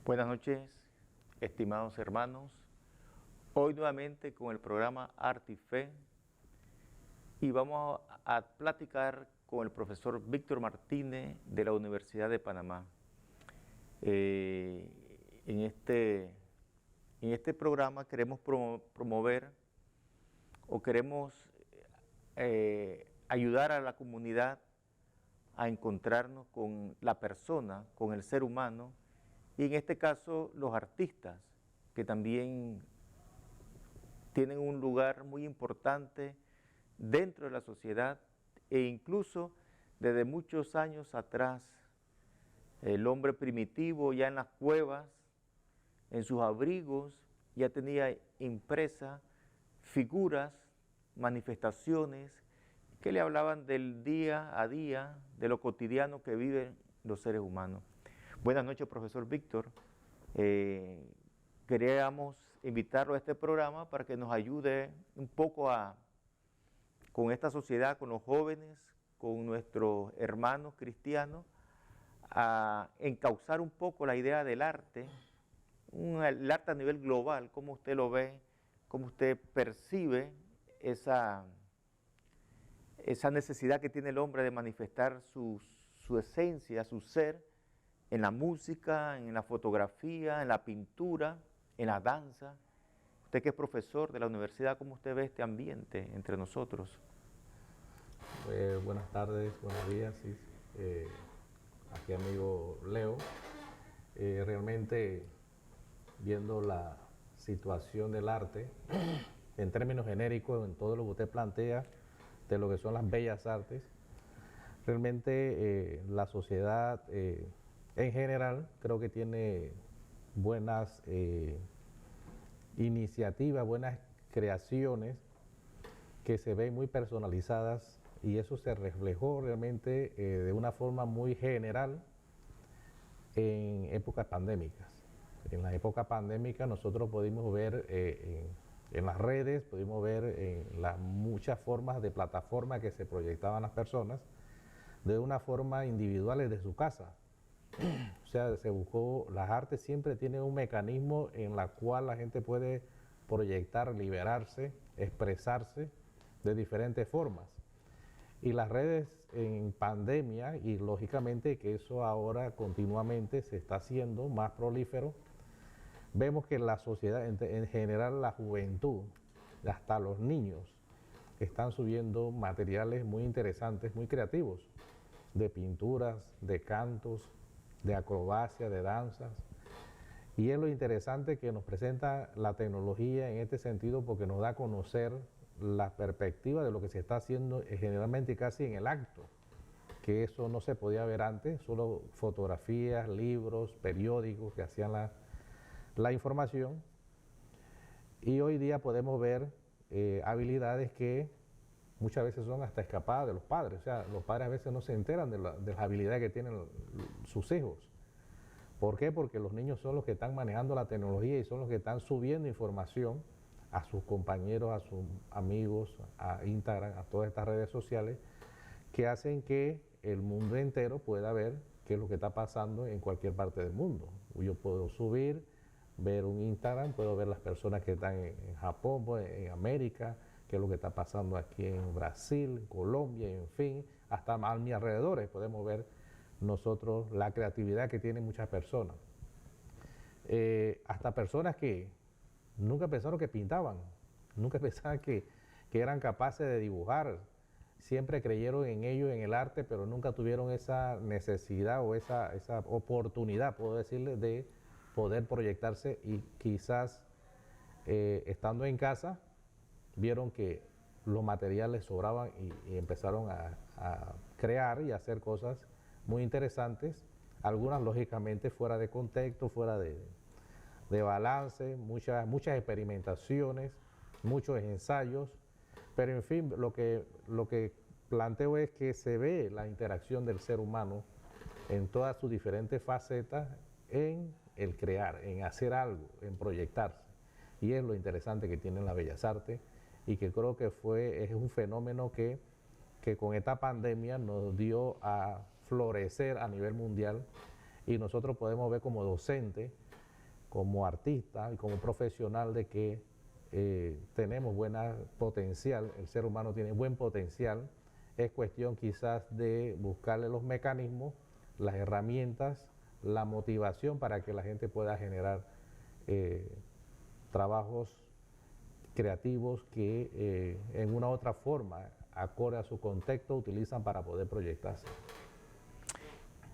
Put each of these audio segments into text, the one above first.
Buenas noches, estimados hermanos. Hoy nuevamente con el programa Arte y Fe y vamos a platicar con el profesor Víctor Martínez de la Universidad de Panamá. En este programa queremos promover o queremos ayudar a la comunidad a encontrarnos con la persona, con el ser humano, y en este caso los artistas, que también tienen un lugar muy importante dentro de la sociedad e incluso desde muchos años atrás, el hombre primitivo ya en las cuevas, en sus abrigos, ya tenía impresas figuras, manifestaciones que le hablaban del día a día, de lo cotidiano que viven los seres humanos. Buenas noches, profesor Víctor. Queríamos invitarlo a este programa para que nos ayude un poco con esta sociedad, con los jóvenes, con nuestros hermanos cristianos, a encauzar un poco la idea del arte, el arte a nivel global, cómo usted lo ve, cómo usted percibe esa necesidad que tiene el hombre de manifestar su esencia, su ser, en la música, en la fotografía, en la pintura, en la danza. Usted que es profesor de la universidad, ¿cómo usted ve este ambiente entre nosotros? Buenas tardes, buenos días, sí. Aquí amigo Leo. Realmente viendo la situación del arte, en términos genéricos, en todo lo que usted plantea, de lo que son las bellas artes, realmente la sociedad en general creo que tiene buenas iniciativas, buenas creaciones que se ven muy personalizadas, y eso se reflejó realmente de una forma muy general en épocas pandémicas. En la época pandémica nosotros pudimos ver en las redes, pudimos ver en las muchas formas de plataformas que se proyectaban las personas de una forma individual desde su casa. O sea, se buscó, las artes siempre tienen un mecanismo en la cual la gente puede proyectar, liberarse, expresarse de diferentes formas. Y las redes en pandemia, y lógicamente que eso ahora continuamente se está haciendo más prolífero, vemos que la sociedad, en general la juventud, hasta los niños, están subiendo materiales muy interesantes, muy creativos, de pinturas, de cantos, de acrobacia, de danzas. Y es lo interesante que nos presenta la tecnología en este sentido, porque nos da a conocer la perspectiva de lo que se está haciendo generalmente casi en el acto, que eso no se podía ver antes, solo fotografías, libros, periódicos que hacían la información, y hoy día podemos ver habilidades que muchas veces son hasta escapadas de los padres. O sea, los padres a veces no se enteran de las habilidades que tienen sus hijos. ¿Por qué? Porque los niños son los que están manejando la tecnología y son los que están subiendo información a sus compañeros, a sus amigos, a Instagram, a todas estas redes sociales, que hacen que el mundo entero pueda ver qué es lo que está pasando en cualquier parte del mundo. Yo puedo subir, ver un Instagram, puedo ver las personas que están en Japón, en América, qué es lo que está pasando aquí en Brasil, en Colombia, en fin, hasta a mi alrededor podemos ver nosotros la creatividad que tienen muchas personas. Hasta personas que nunca pensaron que pintaban, nunca pensaban que eran capaces de dibujar, siempre creyeron en ello, en el arte, pero nunca tuvieron esa necesidad o esa oportunidad, puedo decirle, de poder proyectarse, y quizás estando en casa vieron que los materiales sobraban y empezaron a crear y a hacer cosas muy interesantes, algunas lógicamente fuera de contexto, fuera de balance, muchas experimentaciones, muchos ensayos, pero en fin, lo que planteo es que se ve la interacción del ser humano en todas sus diferentes facetas en el crear, en hacer algo, en proyectarse. Y es lo interesante que tienen las bellas artes, y que creo que es un fenómeno que con esta pandemia nos dio a florecer a nivel mundial y nosotros podemos ver como docente, como artista y como profesional de que tenemos buena potencial, el ser humano tiene buen potencial, es cuestión quizás de buscarle los mecanismos, las herramientas, la motivación para que la gente pueda generar trabajos creativos que en una u otra forma, acorde a su contexto, utilizan para poder proyectarse.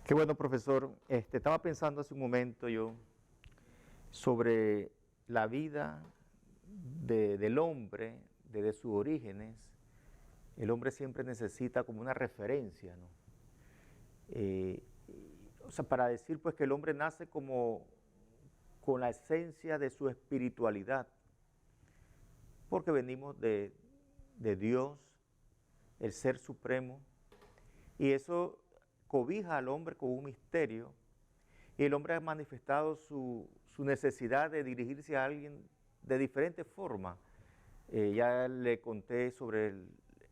Qué bueno, profesor. Estaba pensando hace un momento yo sobre la vida del hombre, desde sus orígenes. El hombre siempre necesita como una referencia, ¿no? O sea, para decir pues que el hombre nace como con la esencia de su espiritualidad, porque venimos de Dios, el Ser Supremo, y eso cobija al hombre con un misterio, y el hombre ha manifestado su necesidad de dirigirse a alguien de diferentes formas. Ya le conté sobre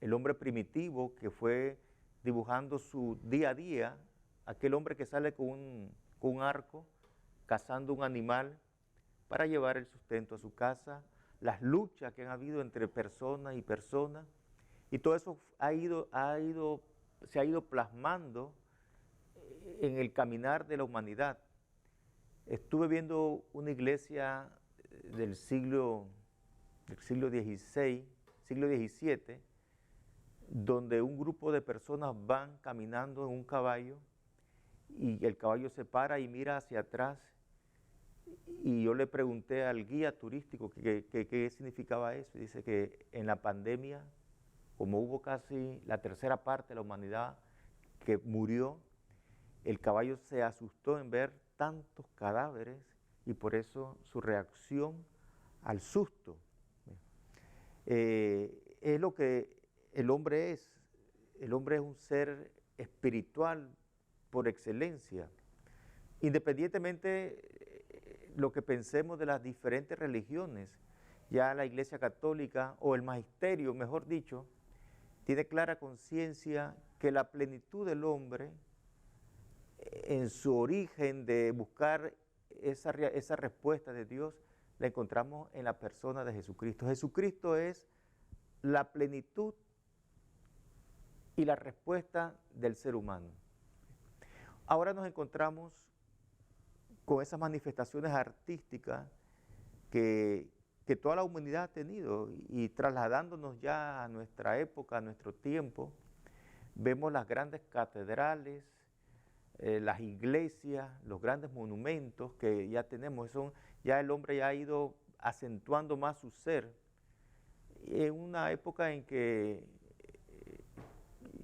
el hombre primitivo que fue dibujando su día a día, aquel hombre que sale con un arco, cazando un animal para llevar el sustento a su casa, las luchas que han habido entre personas y personas, y todo eso se ha ido plasmando en el caminar de la humanidad. Estuve viendo una iglesia del siglo XVI, siglo XVII, donde un grupo de personas van caminando en un caballo y el caballo se para y mira hacia atrás, y yo le pregunté al guía turístico qué significaba eso, y dice que en la pandemia, como hubo casi la tercera parte de la humanidad que murió, el caballo se asustó en ver tantos cadáveres y por eso su reacción al susto. Es lo que el hombre es. El hombre es un ser espiritual por excelencia. Independientemente lo que pensemos de las diferentes religiones, ya la Iglesia Católica o el magisterio, mejor dicho, tiene clara conciencia que la plenitud del hombre, en su origen de buscar esa respuesta de Dios, la encontramos en la persona de Jesucristo. Jesucristo es la plenitud y la respuesta del ser humano. Ahora nos encontramos con esas manifestaciones artísticas que toda la humanidad ha tenido, y trasladándonos ya a nuestra época, a nuestro tiempo, vemos las grandes catedrales, las iglesias, los grandes monumentos que ya tenemos. Ya el hombre ya ha ido acentuando más su ser, en una época en que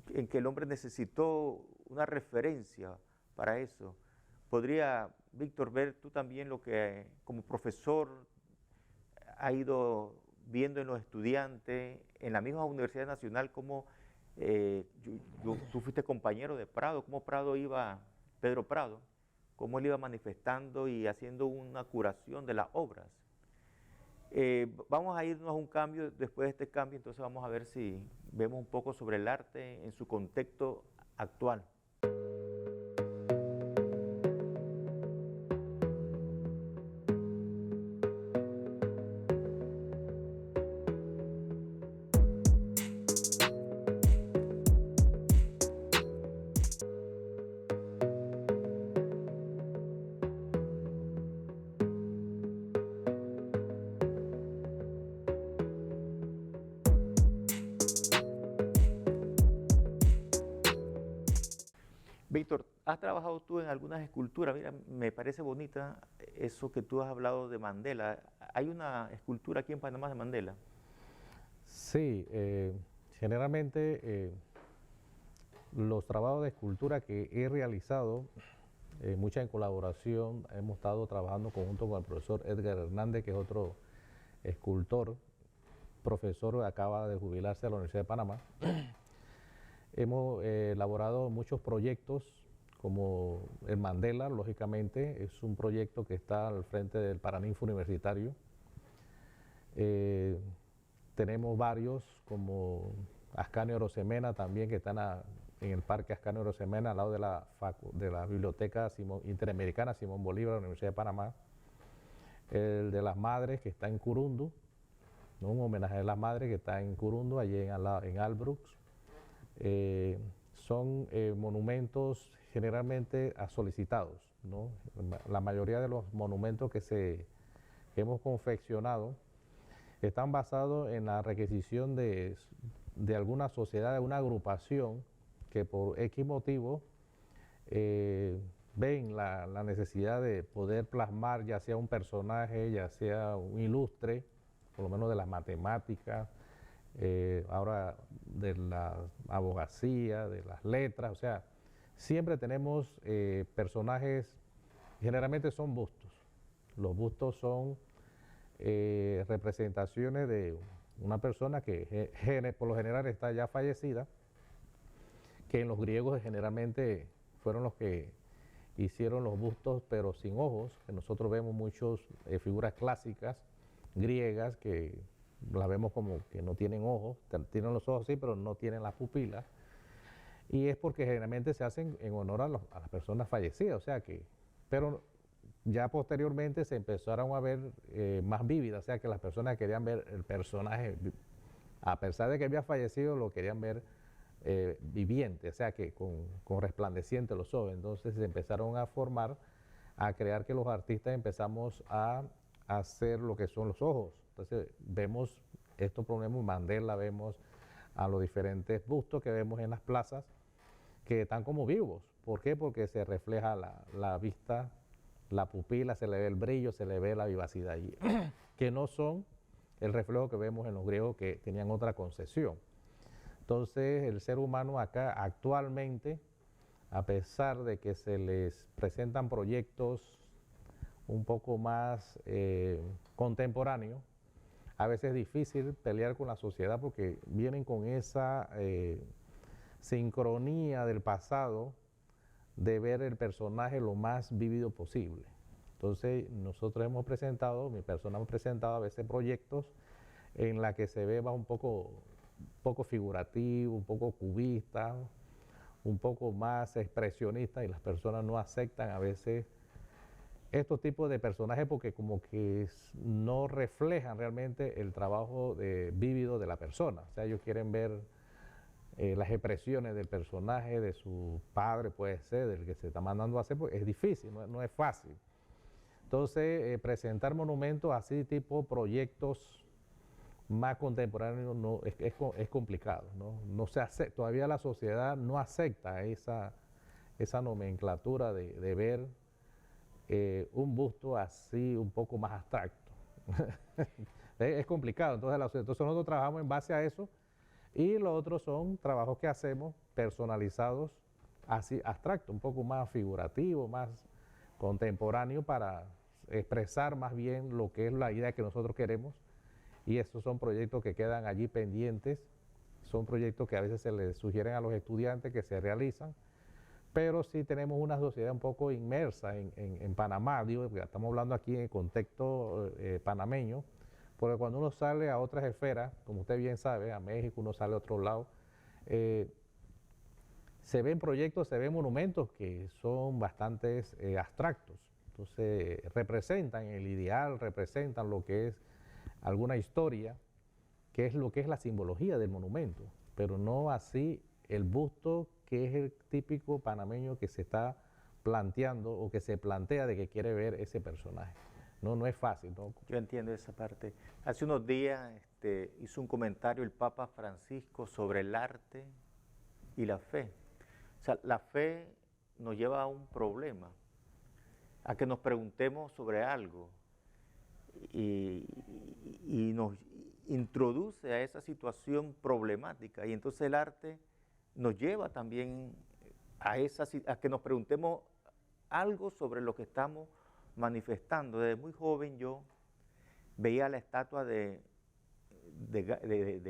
el hombre necesitó una referencia para eso. Podría, Víctor, ver tú también lo que como profesor ha ido viendo en los estudiantes, en la misma Universidad Nacional, cómo tú fuiste compañero de Prado, cómo Pedro Prado, cómo él iba manifestando y haciendo una curación de las obras. Vamos a irnos a un cambio. Después de este cambio, entonces vamos a ver si vemos un poco sobre el arte en su contexto actual. Víctor, ¿has trabajado tú en algunas esculturas? Mira, me parece bonita eso que tú has hablado de Mandela. ¿Hay una escultura aquí en Panamá de Mandela? Sí, generalmente los trabajos de escultura que he realizado, muchas en colaboración, hemos estado trabajando conjunto con el profesor Edgar Hernández, que es otro escultor, profesor, acaba de jubilarse de la Universidad de Panamá. Hemos elaborado muchos proyectos, como el Mandela, lógicamente, es un proyecto que está al frente del Paraninfo Universitario. Tenemos varios, como Ascanio Arosemena también, que están en el Parque Ascanio Arosemena, al lado de la Biblioteca Interamericana Simón Bolívar, de la Universidad de Panamá. El de las Madres, que está en Curundu, ¿no? Un homenaje a las Madres que está en Curundu, allí en Albrook. Son monumentos generalmente solicitados, ¿no? La mayoría de los monumentos que hemos confeccionado están basados en la requisición de alguna sociedad, de una agrupación que por X motivo ven la necesidad de poder plasmar ya sea un personaje, ya sea un ilustre, por lo menos de las matemáticas, ahora de la abogacía, de las letras, o sea, siempre tenemos personajes, generalmente son bustos. Los bustos son representaciones de una persona que por lo general está ya fallecida, que en los griegos generalmente fueron los que hicieron los bustos pero sin ojos, que nosotros vemos muchas figuras clásicas griegas que las vemos como que no tienen ojos, tienen los ojos sí, pero no tienen las pupilas, y es porque generalmente se hacen en honor a las personas fallecidas, o sea que, pero ya posteriormente se empezaron a ver más vívidas, o sea que las personas querían ver el personaje, a pesar de que había fallecido, lo querían ver viviente, o sea que con resplandecientes los ojos. Entonces se empezaron a formar, a crear que los artistas empezamos a hacer lo que son los ojos. Entonces vemos estos problemas, Mandela, vemos a los diferentes bustos que vemos en las plazas que están como vivos. ¿Por qué? Porque se refleja la vista, la pupila, se le ve el brillo, se le ve la vivacidad allí, que no son el reflejo que vemos en los griegos que tenían otra concepción. Entonces el ser humano acá actualmente, a pesar de que se les presentan proyectos un poco más contemporáneos, a veces es difícil pelear con la sociedad porque vienen con esa sincronía del pasado de ver el personaje lo más vívido posible. Entonces nosotros hemos presentado, mi persona hemos presentado a veces proyectos en la que se ve un poco figurativo, un poco cubista, un poco más expresionista, y las personas no aceptan a veces estos tipos de personajes porque como que no reflejan realmente el trabajo vívido de la persona. O sea, ellos quieren ver las expresiones del personaje, de su padre, puede ser, del que se está mandando a hacer, porque es difícil, no es fácil. Entonces, presentar monumentos así, tipo proyectos más contemporáneos, es complicado, ¿no? Todavía la sociedad no acepta esa nomenclatura de ver un busto así un poco más abstracto. Es complicado, entonces nosotros trabajamos en base a eso, y los otros son trabajos que hacemos personalizados, así abstractos, un poco más figurativos, más contemporáneos, para expresar más bien lo que es la idea que nosotros queremos, y estos son proyectos que quedan allí pendientes, son proyectos que a veces se les sugieren a los estudiantes que se realizan, pero sí tenemos una sociedad un poco inmersa en Panamá, digo, estamos hablando aquí en el contexto panameño, porque cuando uno sale a otras esferas, como usted bien sabe, a México, uno sale a otro lado, se ven proyectos, se ven monumentos que son bastante abstractos, entonces representan el ideal, representan lo que es alguna historia, que es lo que es la simbología del monumento, pero no así el busto que es el típico panameño que se está planteando o que se plantea de que quiere ver ese personaje. No es fácil, ¿no? Yo entiendo esa parte. Hace unos días hizo un comentario el Papa Francisco sobre el arte y la fe. O sea, la fe nos lleva a un problema, a que nos preguntemos sobre algo y nos introduce a esa situación problemática, y entonces el arte nos lleva también a que nos preguntemos algo sobre lo que estamos manifestando. Desde muy joven yo veía la estatua de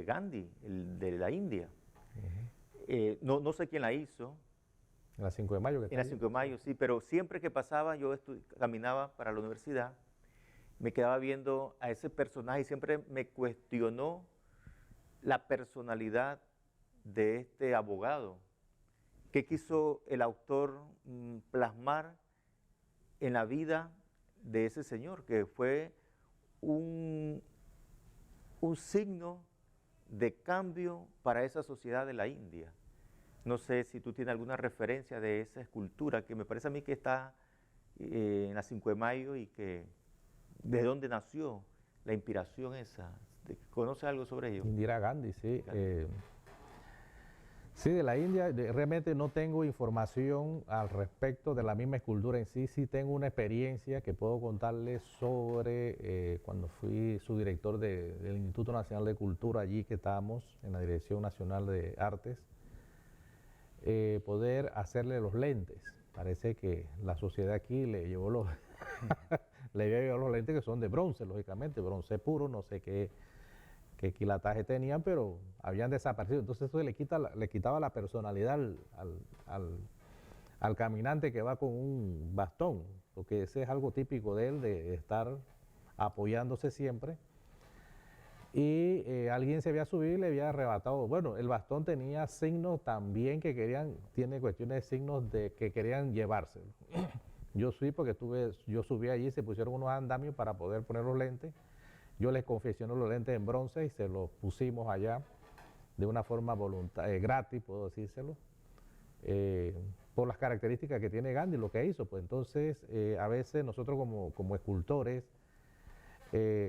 Gandhi, de la India. No sé quién la hizo. En la 5 de mayo. En la 5 de mayo, sí, pero siempre que pasaba, yo caminaba para la universidad, me quedaba viendo a ese personaje y siempre me cuestionó la personalidad de este abogado ¿Qué quiso el autor plasmar en la vida de ese señor, que fue un signo de cambio para esa sociedad de la India? No sé si tú tienes alguna referencia de esa escultura, que me parece a mí que está en la 5 de Mayo y que de dónde nació la inspiración esa. ¿Conoces algo sobre ello? Indira Gandhi, sí. Gandhi. Sí, de la India realmente no tengo información al respecto de la misma escultura en sí. Sí tengo una experiencia que puedo contarles sobre cuando fui subdirector del Instituto Nacional de Cultura, allí que estábamos en la Dirección Nacional de Artes, poder hacerle los lentes. Parece que la sociedad aquí le llevó le había llevado los lentes que son de bronce, lógicamente, bronce puro, no sé qué quilataje tenían, pero habían desaparecido. Entonces eso le quitaba la personalidad al caminante que va con un bastón, porque ese es algo típico de él, de estar apoyándose siempre. Y alguien se había subido y le había arrebatado. Bueno, el bastón tenía signos también tiene cuestiones de signos de que querían llevárselo. Yo subí allí, se pusieron unos andamios para poder poner los lentes. Yo les confeccioné los lentes en bronce y se los pusimos allá de una forma gratis, puedo decírselo, por las características que tiene Gandhi, lo que hizo. Pues entonces, a veces nosotros como escultores,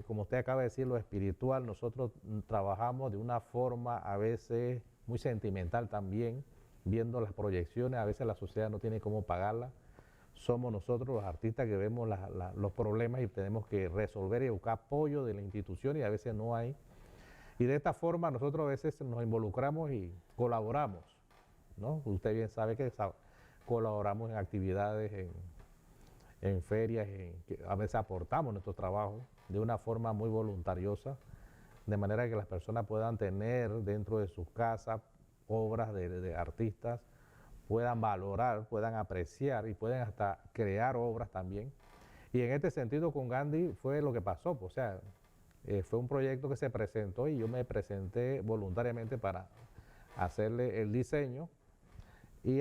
como usted acaba de decir, lo espiritual, nosotros trabajamos de una forma a veces muy sentimental también, viendo las proyecciones, a veces la sociedad no tiene cómo pagarlas. Somos nosotros los artistas que vemos los problemas y tenemos que resolver y buscar apoyo de la institución y a veces no hay. Y de esta forma nosotros a veces nos involucramos y colaboramos, ¿no? Usted bien sabe que colaboramos en actividades, en ferias, que a veces aportamos nuestro trabajo de una forma muy voluntariosa, de manera que las personas puedan tener dentro de sus casas obras de artistas, puedan valorar, puedan apreciar y pueden hasta crear obras también. Y en este sentido con Gandhi fue lo que pasó, pues, o sea, fue un proyecto que se presentó y yo me presenté voluntariamente para hacerle el diseño y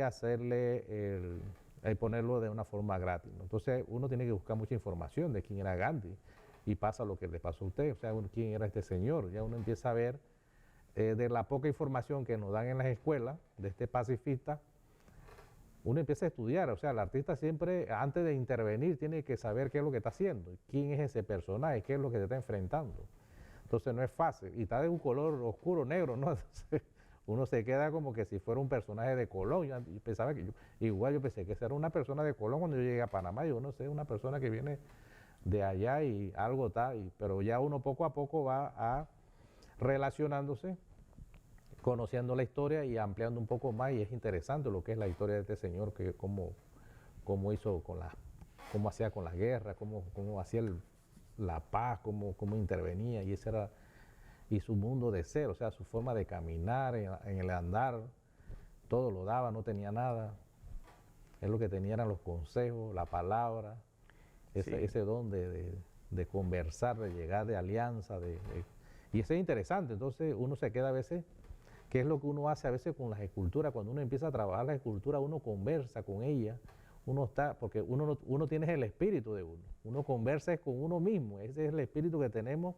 ponerlo de una forma gratis, ¿no? Entonces uno tiene que buscar mucha información de quién era Gandhi y pasa lo que le pasó a usted, o sea, quién era este señor. Ya uno empieza a ver de la poca información que nos dan en las escuelas de este pacifista, uno empieza a estudiar. O sea, el artista siempre, antes de intervenir, tiene que saber qué es lo que está haciendo, quién es ese personaje, qué es lo que se está enfrentando. Entonces no es fácil, y está de un color oscuro, negro, ¿no? Entonces uno se queda como que si fuera un personaje de Colón. Yo pensaba igual yo pensé que esa era una persona de Colón cuando yo llegué a Panamá. Yo no sé, una persona que viene de allá y algo está, pero ya uno poco a poco va relacionándose, conociendo la historia y ampliando un poco más, y es interesante lo que es la historia de este señor, que cómo hizo cómo hacía con las guerras, cómo hacía la paz, cómo intervenía, y ese era su mundo de ser, o sea, su forma de caminar, en el andar, todo lo daba, no tenía nada. Él lo que tenía eran los consejos, la palabra, ese don de conversar, de llegar de alianza, y eso es interesante. Entonces uno se queda a veces, ¿qué es lo que uno hace a veces con las esculturas? Cuando uno empieza a trabajar la escultura, uno conversa con ella, porque uno tiene el espíritu de uno conversa con uno mismo, ese es el espíritu que tenemos,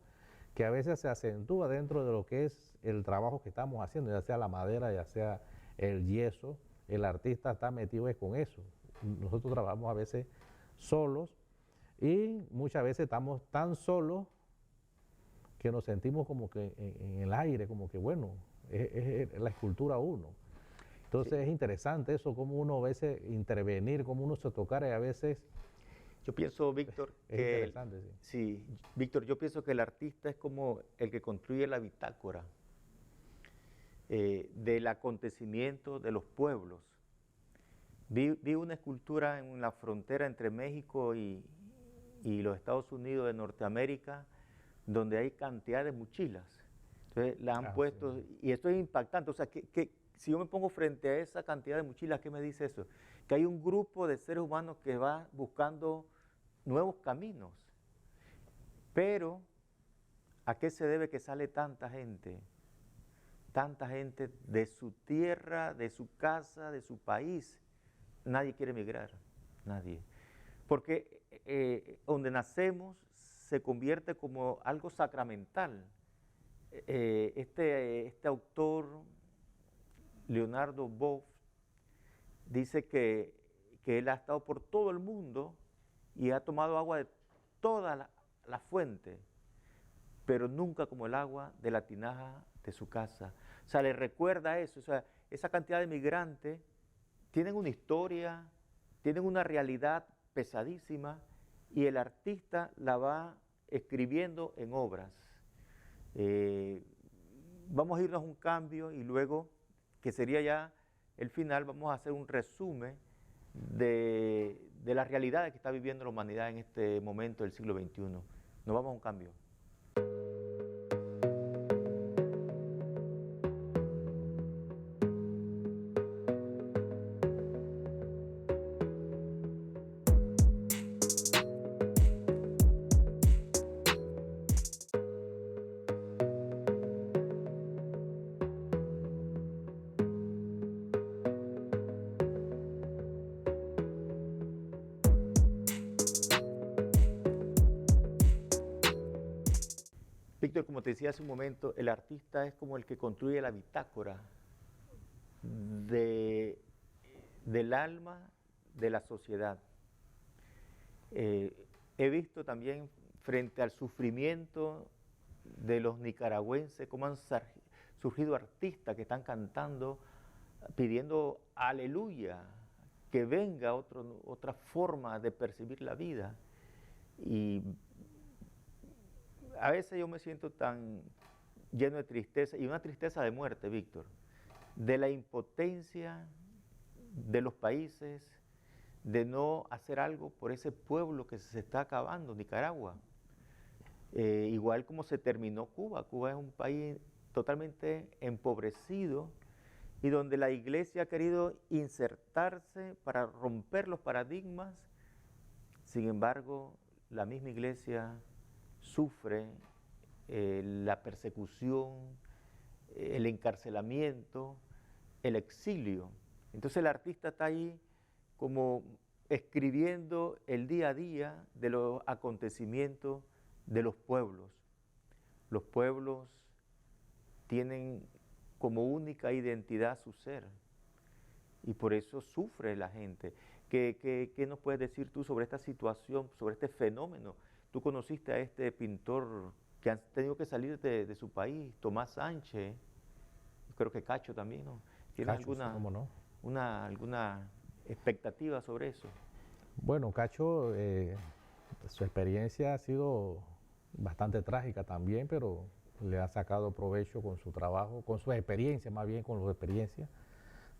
que a veces se acentúa dentro de lo que es el trabajo que estamos haciendo, ya sea la madera, ya sea el yeso. El artista está metido con eso. Nosotros trabajamos a veces solos y muchas veces estamos tan solos que nos sentimos como que en el aire, como que bueno, es la escultura uno. Entonces sí, es interesante eso, cómo uno a veces intervenir, cómo uno se tocar, y a veces... Yo pienso, Víctor, Víctor, yo pienso que el artista es como el que construye la bitácora del acontecimiento de los pueblos. Vi una escultura en la frontera entre México y los Estados Unidos de Norteamérica, donde hay cantidad de mochilas. Entonces la han puesto, sí, y esto es impactante. O sea, que si yo me pongo frente a esa cantidad de mochilas, ¿qué me dice eso? Que hay un grupo de seres humanos que va buscando nuevos caminos. Pero, ¿a qué se debe que sale tanta gente? tanta gente de su tierra, de su casa, de su país. Nadie quiere emigrar, nadie. Porque donde nacemos se convierte como algo sacramental. Este autor, Leonardo Boff, dice que él ha estado por todo el mundo y ha tomado agua de toda la fuente, pero nunca como el agua de la tinaja de su casa. O sea, le recuerda eso. O sea, esa cantidad de migrantes tienen una historia, tienen una realidad pesadísima y el artista la va escribiendo en obras. Vamos a irnos a un cambio y luego, que sería ya el final, vamos a hacer un resumen de las realidades que está viviendo la humanidad en este momento del siglo XXI. Nos vamos a un cambio. Víctor, como te decía hace un momento, el artista es como el que construye la bitácora del alma de la sociedad. He visto también frente al sufrimiento de los nicaragüenses cómo han surgido artistas que están cantando, pidiendo aleluya, que venga otra forma de percibir la vida. Y a veces yo me siento tan lleno de tristeza, y una tristeza de muerte, Víctor, de la impotencia de los países, de no hacer algo por ese pueblo que se está acabando, Nicaragua. Igual como se terminó Cuba. Cuba es un país totalmente empobrecido y donde la iglesia ha querido insertarse para romper los paradigmas. Sin embargo, la misma iglesia sufre la persecución, el encarcelamiento, el exilio. Entonces el artista está ahí como escribiendo el día a día de los acontecimientos de los pueblos. Los pueblos tienen como única identidad su ser y por eso sufre la gente. ¿Qué nos puedes decir tú sobre esta situación, sobre este fenómeno? Tú conociste a este pintor que ha tenido que salir de su país, Tomás Sánchez, creo que Cacho también, ¿no? ¿Tienes Cacho, alguna, sí, cómo no. alguna expectativa sobre eso? Bueno, Cacho, su experiencia ha sido bastante trágica también, pero le ha sacado provecho con su trabajo, con su experiencia, más bien con su experiencia,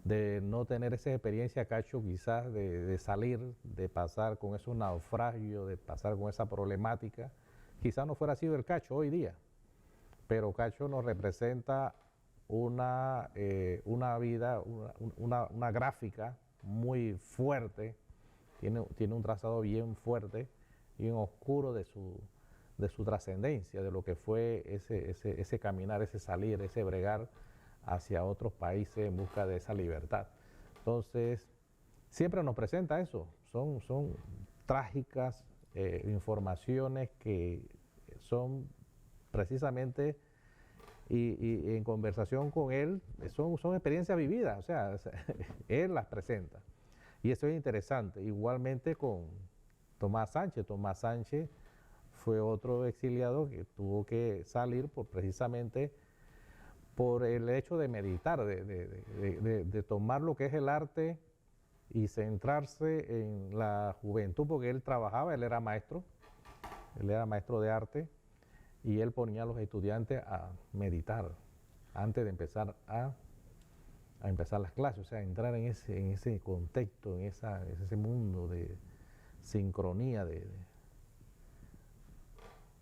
de no tener esa experiencia, Cacho, quizás de salir, de pasar con esos naufragios, de pasar con esa problemática, quizás no fuera sido el Cacho hoy día, pero Cacho nos representa una vida, una gráfica muy fuerte, tiene un trazado bien fuerte, bien oscuro de su trascendencia, de lo que fue ese caminar, ese salir, ese bregar hacia otros países en busca de esa libertad. Entonces, siempre nos presenta eso, son trágicas informaciones que son precisamente, y en conversación con él, son experiencias vividas, o sea, él las presenta. Y eso es interesante. Igualmente con Tomás Sánchez. Tomás Sánchez fue otro exiliado que tuvo que salir precisamente por el hecho de meditar, de tomar lo que es el arte y centrarse en la juventud, porque él trabajaba, él era maestro de arte, y él ponía a los estudiantes a meditar antes de empezar a empezar las clases, o sea, entrar en ese contexto, en ese mundo de sincronía,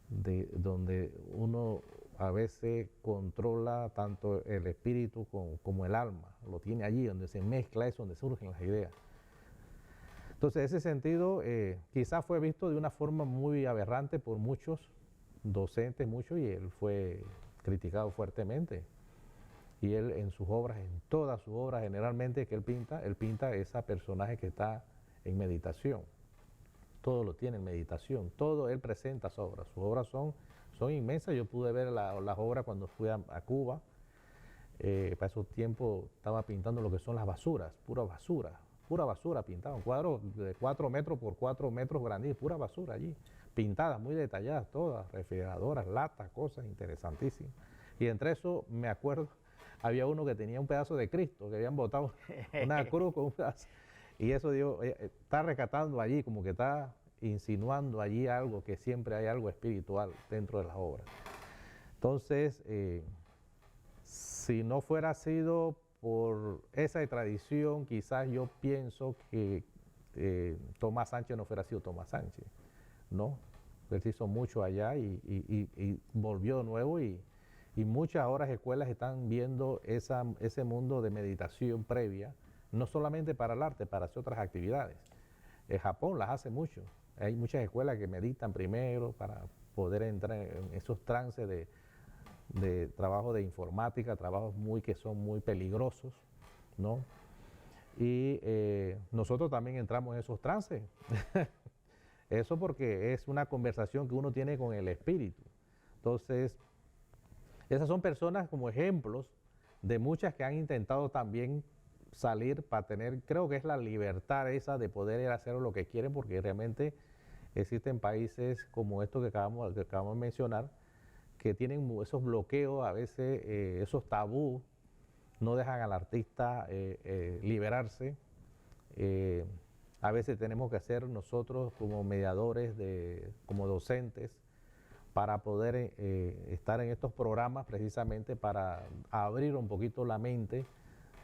donde uno a veces controla tanto el espíritu como el alma, lo tiene allí, donde se mezcla eso, donde surgen las ideas. Entonces, ese sentido quizás fue visto de una forma muy aberrante por muchos docentes, y él fue criticado fuertemente. Y él en sus obras, en todas sus obras generalmente que él pinta ese personaje que está en meditación. Todo lo tiene en meditación, todo él presenta sus obras son inmensas. Yo pude ver las obras cuando fui a Cuba. Para esos tiempos estaba pintando lo que son las basuras, pura basura pintada, un cuadro de 4 metros por 4 metros grandísimo, pura basura allí, pintadas, muy detalladas todas, refrigeradoras, latas, cosas interesantísimas. Y entre eso me acuerdo, había uno que tenía un pedazo de Cristo, que habían botado una cruz con un pedazo, y eso digo, está rescatando allí, como que está insinuando allí algo, que siempre hay algo espiritual dentro de las obras. Entonces, si no fuera sido por esa tradición, quizás yo pienso que Tomás Sánchez no fuera sido Tomás Sánchez, ¿no? Él se hizo mucho allá y volvió de nuevo y muchas ahora escuelas están viendo ese mundo de meditación previa, no solamente para el arte, para hacer otras actividades. Japón las hace mucho. Hay muchas escuelas que meditan primero para poder entrar en esos trances de trabajo de informática, trabajos que son muy peligrosos, ¿no? Y nosotros también entramos en esos trances. Eso porque es una conversación que uno tiene con el espíritu. Entonces, esas son personas como ejemplos de muchas que han intentado también salir para tener, creo que es la libertad esa de poder ir a hacer lo que quieren, porque realmente existen países como estos que acabamos de mencionar, que tienen esos bloqueos, a veces esos tabús, no dejan al artista liberarse. A veces tenemos que ser nosotros como mediadores, como docentes, para poder estar en estos programas precisamente para abrir un poquito la mente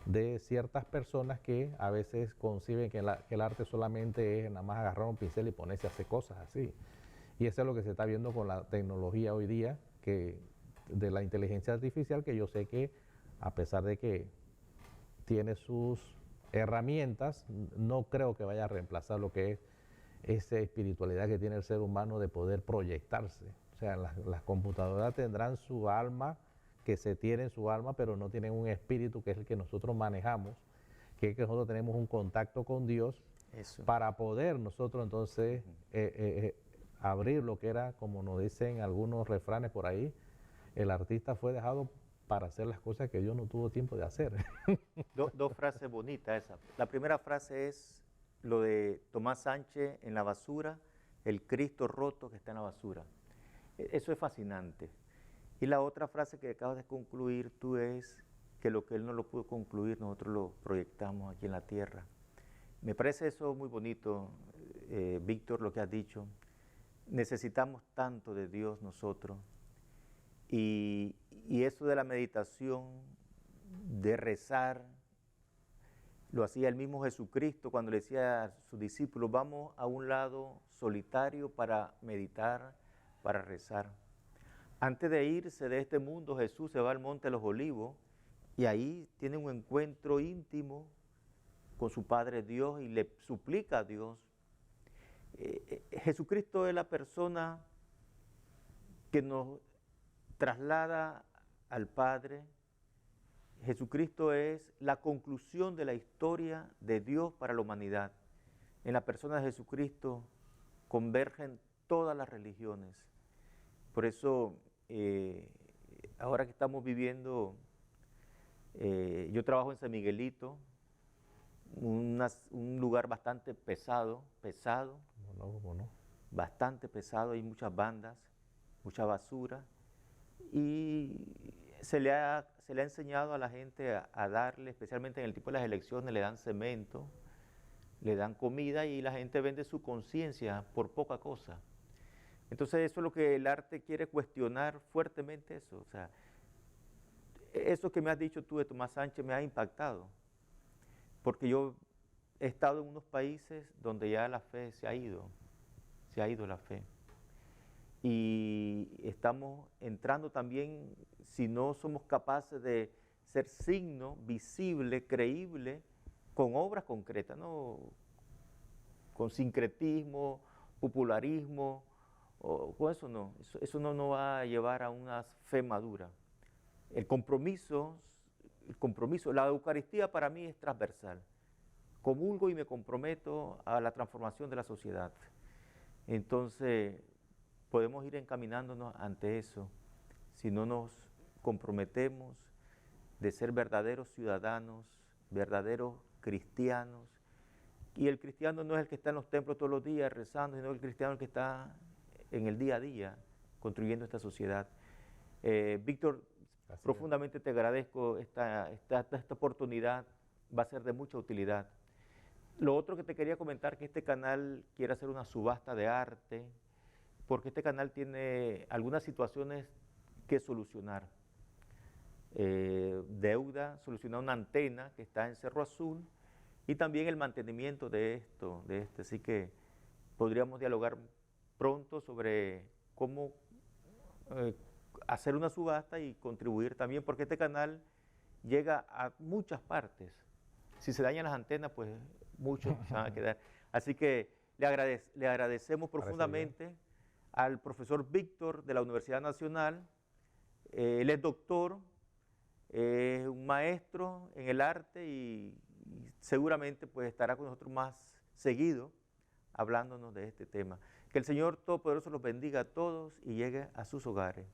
de ciertas personas que a veces conciben que el arte solamente es nada más agarrar un pincel y ponerse a hacer cosas así. Y eso es lo que se está viendo con la tecnología hoy día, de la inteligencia artificial, que yo sé que a pesar de que tiene sus herramientas, no creo que vaya a reemplazar lo que es esa espiritualidad que tiene el ser humano de poder proyectarse. O sea, las computadoras tendrán su alma, que se tiene en su alma, pero no tienen un espíritu que es el que nosotros manejamos, que es que nosotros tenemos un contacto con Dios. Eso. Para poder nosotros entonces abrir lo que era, como nos dicen algunos refranes por ahí, el artista fue dejado para hacer las cosas que Dios no tuvo tiempo de hacer. Dos frases bonitas esas. La primera frase es lo de Tomás Sánchez en la basura, el Cristo roto que está en la basura. Eso es fascinante. Y la otra frase que acabas de concluir tú es que lo que él no lo pudo concluir, nosotros lo proyectamos aquí en la tierra. Me parece eso muy bonito, Víctor, lo que has dicho. Necesitamos tanto de Dios nosotros. Y eso de la meditación, de rezar, lo hacía el mismo Jesucristo cuando le decía a sus discípulos, vamos a un lado solitario para meditar, para rezar. Antes de irse de este mundo, Jesús se va al Monte de los Olivos y ahí tiene un encuentro íntimo con su Padre Dios y le suplica a Dios. Jesucristo es la persona que nos traslada al Padre. Jesucristo es la conclusión de la historia de Dios para la humanidad. En la persona de Jesucristo convergen todas las religiones. Por eso, ahora que estamos viviendo, yo trabajo en San Miguelito, un lugar bastante pesado, bastante pesado, hay muchas bandas, mucha basura, y se le ha enseñado a la gente a darle, especialmente en el tipo de las elecciones, le dan cemento, le dan comida y la gente vende su conciencia por poca cosa. Entonces eso es lo que el arte quiere cuestionar fuertemente eso. O sea, eso que me has dicho tú de Tomás Sánchez me ha impactado, porque yo he estado en unos países donde ya la fe se ha ido la fe. Y estamos entrando también, si no somos capaces de ser signo visible, creíble, con obras concretas, no con sincretismo, popularismo, o con eso no. Eso no nos va a llevar a una fe madura. El compromiso el compromiso. La Eucaristía para mí es transversal. Comulgo y me comprometo a la transformación de la sociedad. Entonces, podemos ir encaminándonos ante eso si no nos comprometemos de ser verdaderos ciudadanos, verdaderos cristianos. Y el cristiano no es el que está en los templos todos los días rezando, sino el cristiano el que está en el día a día construyendo esta sociedad. Víctor, profundamente te agradezco esta oportunidad, va a ser de mucha utilidad. Lo otro que te quería comentar que este canal quiere hacer una subasta de arte, porque este canal tiene algunas situaciones que solucionar. Deuda, solucionar una antena que está en Cerro Azul y también el mantenimiento de esto, así que podríamos dialogar pronto sobre cómo hacer una subasta y contribuir también, porque este canal llega a muchas partes. Si se dañan las antenas, pues muchos se van a quedar. Así que le agradecemos profundamente al profesor Víctor de la Universidad Nacional. Él es doctor, es un maestro en el arte y seguramente pues estará con nosotros más seguido hablándonos de este tema. Que el Señor Todopoderoso los bendiga a todos y llegue a sus hogares.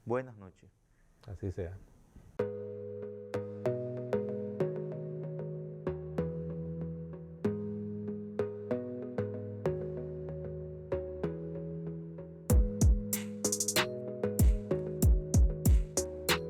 Buenas noches. Así sea.